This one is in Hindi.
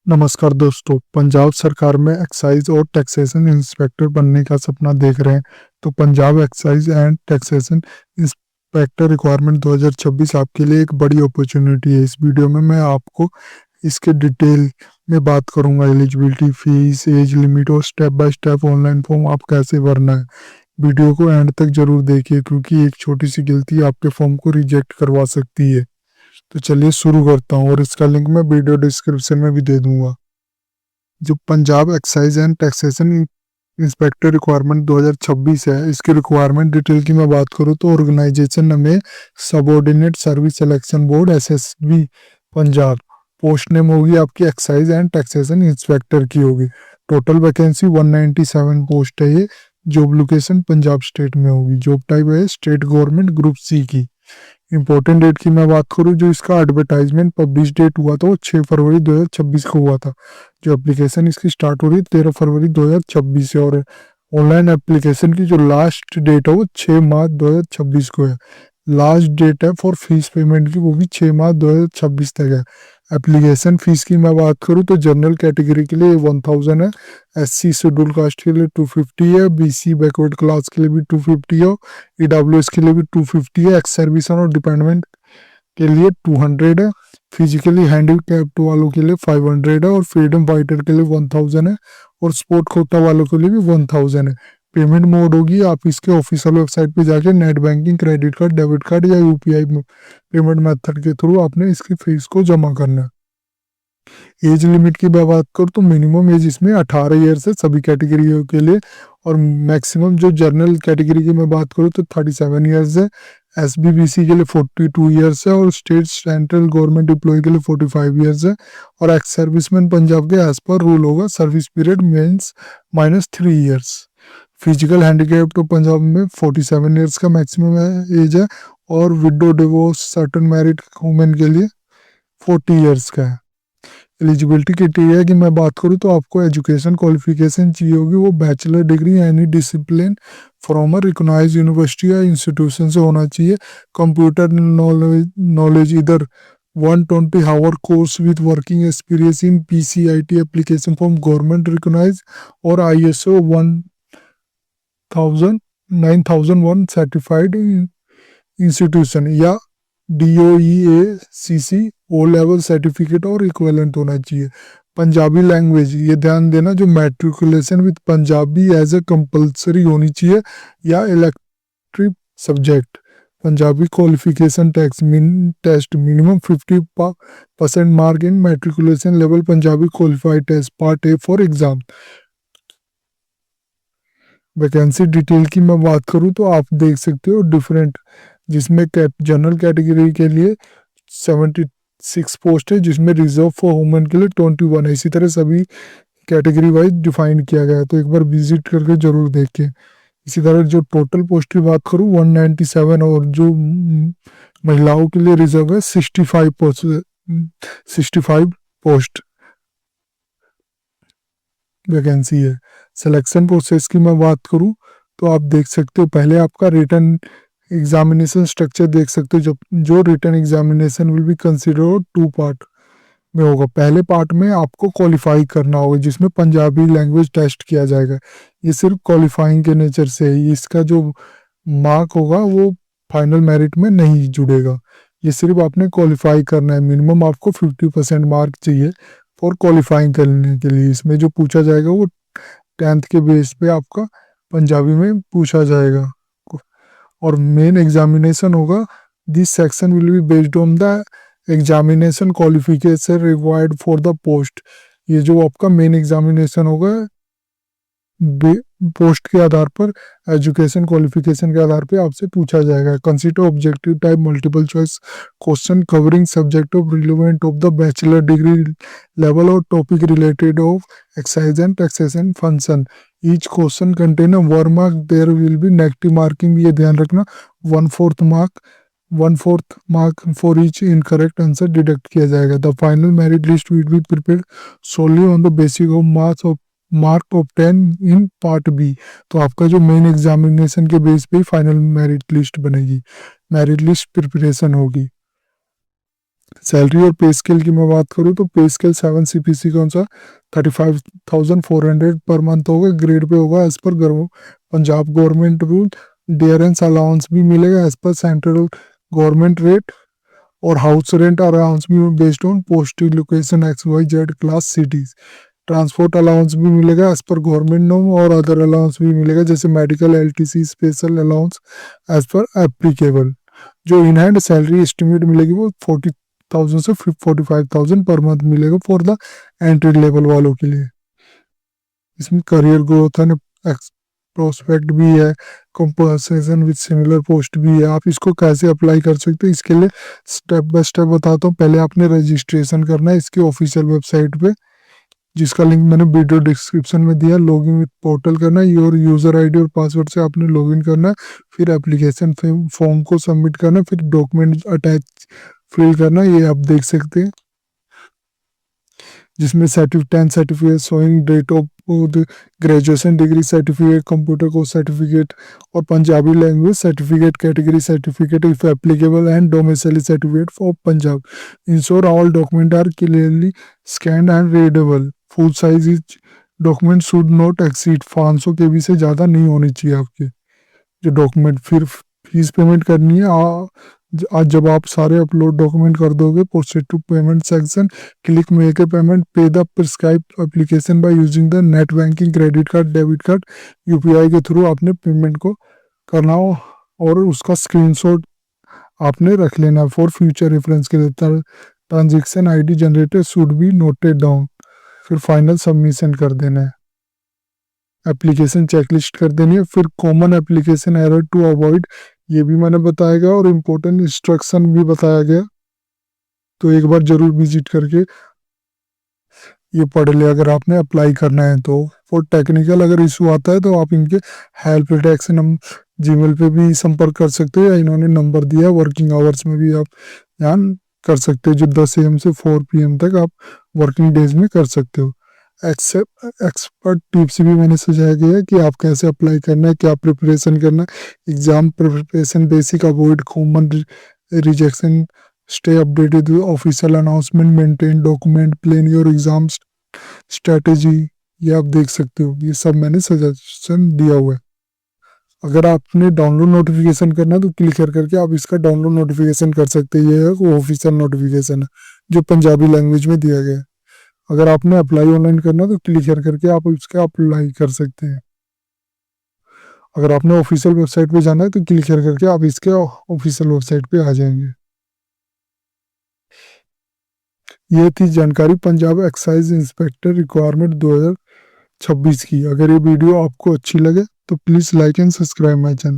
नमस्कार दोस्तों, पंजाब सरकार में एक्साइज और टैक्सेशन इंस्पेक्टर बनने का सपना देख रहे हैं तो Punjab excise and taxation inspector requirement 2026 आपके लिए एक बड़ी अपॉर्चुनिटी है। इस वीडियो में मैं आपको इसके डिटेल में बात करूंगा। एलिजिबिलिटी, फीस, एज लिमिट और step by step online form आप कैसे भरना है। वीडियो को एंड तक जरूर देखिए क्योंकि एक छोटी सी गलती आपके फॉर्म को रिजेक्ट करवा सकती है। तो चलिए शुरू करता हूँ और इसका लिंक मैं वीडियो डिस्क्रिप्शन में भी दे दूंगा। जो Punjab excise and taxation inspector requirement 2026 है, इसकी रिक्वायरमेंट डिटेल की मैं बात करूँ तो ऑर्गेनाइजेशन में subordinate service selection board SSB Punjab. Post name होगी आपकी एक्साइज एंड टैक्सेशन इंस्पेक्टर की होगी। टोटल वैकेंसी 197 पोस्ट है ये। जॉब लोकेशन पंजाब स्टेट में होगी। जॉब टाइप है स्टेट गवर्नमेंट ग्रुप सी की। इंपॉर्टेंट डेट की मैं बात करूं, जो इसका एडवर्टाइजमेंट पब्लिश डेट हुआ था वो 6 फरवरी 2026 को हुआ था। जो एप्लीकेशन इसकी स्टार्ट हो रही है 13 फरवरी 2026 से, और ऑनलाइन एप्लीकेशन की जो लास्ट डेट है वो 6 मार्च 2026 को है। लास्ट डेट है फॉर फीस पेमेंट की, वो भी 6 मार्च 2026 तक है। एप्लीकेशन फीस की मैं बात करूं तो जनरल कैटेगरी के लिए 1000 है, एससी शेड्यूल कास्ट के लिए 250 है, बीसी बैकवर्ड क्लास के लिए भी 250 है, ईडब्ल्यूएस के लिए भी 250 है, एक्स सर्विस और डिपेंडेंट के लिए 200 है, फिजिकली हैंडीकैप्ड वालों के लिए 500 है, और फ्रीडम फाइटर के लिए 1000 है, और स्पोर्ट कोटा वालों के लिए भी 1000 है। पेमेंट मोड होगी, आप इसके ऑफिशियल वेबसाइट पे जाके net banking, credit card, debit card या यूपीआई पेमेंट मेथड के थ्रू आपने इसकी फीस को जमा करना है। एज लिमिट की मैं बात करूँ तो मिनिमम एज इसमें 18 ईयर है सभी कैटेगरियों के लिए, और मैक्सिमम जो जनरल कैटेगरी की मैं बात करूँ तो 37 ईयर्स है, एसबीबीसी के लिए 42 ईयर्स है, और स्टेट सेंट्रल गवर्नमेंट एम्प्लॉय के लिए 45 ईयर्स है, और एक्स सर्विसमैन पंजाब के एज पर रूल होगा service period means -3 years. Physical handicap तो पंजाब में 47 ईयर्स का मैक्सिमम एज है, और window divorce certain married women के लिए 40 ईयर्स का है। एलिजिबिलिटी क्राइटेरिया की मैं बात करूँ तो आपको एजुकेशन क्वालिफिकेशन चाहिए होगी, वो bachelor degree any discipline from a recognised university या इंस्टीट्यूशन से होना चाहिए। कंप्यूटर नॉलेज इधर 120 hour course with working experience in PCIT application form government recognise और आईएसओ 9001 सर्टिफाइड इंस्टीट्यूशन या DOEACC ओ लेवल सर्टिफिकेट और इक्विवेलेंट होना चाहिए। पंजाबी लैंग्वेज, ये ध्यान देना, जो matriculation with Punjabi as a compulsory होनी चाहिए या elective subject. Punjabi qualification test minimum 50% mark in matriculation level Punjabi qualified test part A for exam. Vacancy detail की मैं बात करूं तो आप देख सकते हो डिफरेंट, जिसमें जनरल कैटेगरी के लिए 76 पोस्ट है, जिसमें रिजर्व फॉर वुमेन के लिए 21 है। इसी तरह सभी कैटेगरी वाइज डिफाइन किया गया है, तो एक बार विजिट करके जरूर देखें। इसी तरह जो टोटल पोस्ट की बात करूं 197, और जो महिलाओं के लिए रिजर्व है 65 पोस्ट वैकेंसी है। सिलेक्शन प्रोसेस की मैं बात करूं तो आप देख सकते हो, पहले आपका रिटन एग्जामिनेशन स्ट्रक्चर देख सकते हो। जो written examination will be consider 2 part में होगा। पहले पार्ट में आपको क्वालिफाई करना होगा, जिसमें पंजाबी लैंग्वेज टेस्ट किया जाएगा। ये सिर्फ क्वालिफाइंग के नेचर से है, इसका जो मार्क होगा वो फाइनल मेरिट में नहीं जुड़ेगा। ये सिर्फ आपने क्वालिफाई करना है। मिनिमम आपको 50% मार्क चाहिए फॉर क्वालिफाइंग करने के लिए। इसमें जो पूछा जाएगा वो 10th के बेस पे आपका पंजाबी में पूछा जाएगा, और मेन एग्जामिनेशन होगा। This section will be based on the examination qualification required for the post. ये जो आपका मेन एग्जामिनेशन होगा पोस्ट के आधार पर, एजुकेशन क्वालिफिकेशन के आधार पर आपसे पूछा जाएगा। Consider objective type multiple choice question covering subject of relevant of the bachelor degree level और topic related of excise and taxation function. Each question contain a 1 mark, there will be negative marking, ये ध्यान रखना। 1/4 mark for each incorrect answer deduct किया जाएगा। The final merit list will be prepared solely on the basis of mark of 10 in part B. तो आपका जो मेन एग्जामिनेशन के बेस पे फाइनल मेरिट लिस्ट बनेगी, मेरिट लिस्ट प्रिपरेशन होगी। सैलरी और पे स्केल की मैं बात करूँ तो पे स्केल 7 CPC कौन सा 35,400 पर मंथ होगा, ग्रेड पे होगा as per Punjab government rule. Dearness allowance भी मिलेगा as per central government rate, और हाउस रेंट अलाउंस भी based on post location XYZ class cities. Transport allowance भी मिलेगा एज पर गवर्नमेंट नॉर्म, और अदर अलाउंस भी मिलेगा जैसे medical, LTC, special allowance as per applicable. जो इन हैंड सैलरी एस्टिमेट मिलेगी वो 40,000 से 45,000 पर मंथ मिलेगा फॉर द एंट्री लेवल वालों के लिए। इसमें करियर ग्रोथ एंड प्रोस्पेक्ट भी है, कंपनसेशन विद सिमिलर पोस्ट भी है। आप इसको कैसे अप्लाई कर सकते हैं, इसके लिए स्टेप बाय स्टेप बताता हूँ। पहले आपने रजिस्ट्रेशन करना है इसकी ऑफिशियल वेबसाइट पे, जिसका लिंक मैंने वीडियो डिस्क्रिप्शन में दिया। लॉगिन विद पोर्टल करना है, योर यूजर आईडी और पासवर्ड से आपने लॉगिन करना है। फिर एप्लीकेशन फॉर्म को सबमिट करना है, फिर डॉक्यूमेंट अटैच फिल करना है। ये आप देख सकते हैं जिसमें 10 certificate showing date of graduation degree certificate, computer course certificate और Punjabi language certificate, category certificate if applicable and domicile certificate for Punjab. Ensure all document are clearly scanned and readable. Full size each document should not exceed 500 KB से ज़्यादा नहीं होनी चाहिए आपके जो डॉक्यूमेंट। फिर फीस पेमेंट करनी है। आज जब आप सारे अपलोड डॉक्यूमेंट कर दोगे, proceed to payment section, click make a payment, pay the prescribe application by using the net banking, credit card, debit card, UPI के थ्रू आपने पेमेंट को करना हो, और उसका स्क्रीनशॉट आपने रख लेना फॉर फ्यूचर रेफरेंस के लिए। Transaction ID generated should be noted down. फिर फाइनल सबमिशन कर देना है, एप्लीकेशन चेकलिस्ट कर देनी है। फिर common application error to avoid, ये भी मैंने बताया गया, और इम्पोर्टेंट इंस्ट्रक्शन भी बताया गया। तो एक बार जरूर विजिट करके ये पढ़ ले अगर आपने अप्लाई करना है तो। फॉर टेक्निकल अगर इशू आता है तो आप इनके हेल्प डेस्क जीमेल पे भी संपर्क कर सकते हो, या इन्होंने नंबर दिया वर्किंग आवर्स में भी आप ध्यान कर सकते हो, जो 10 AM से 4 PM तक आप वर्किंग डेज में कर सकते हो। एक्सपर्ट टिप्स भी मैंने सुझाया गया है कि आप कैसे अप्लाई करना है, क्या प्रिपरेशन करना है। Exam preparation basic, avoid common rejection, stay updated with official announcement, maintain document, plan your exam strategy. ये आप देख सकते हो, ये सब मैंने सजेशन दिया हुआ है। अगर आपने डाउनलोड नोटिफिकेशन करना है तो क्लिक करके आप इसका डाउनलोड नोटिफिकेशन कर सकते हैं। ये है ऑफिशियल नोटिफिकेशन है जो पंजाबी लैंग्वेज में दिया गया है। अगर आपने अप्लाई ऑनलाइन करना तो क्लिक करके आप इसका अप्लाई कर सकते हैं। अगर आपने ऑफिशियल वेबसाइट पे जाना है तो क्लिक करके आप इसके ऑफिशियल वेबसाइट पे आ जाएंगे। ये थी जानकारी पंजाब एक्साइज इंस्पेक्टर रिक्वायरमेंट 2026 की। अगर ये वीडियो आपको अच्छी लगे तो please like and subscribe my channel.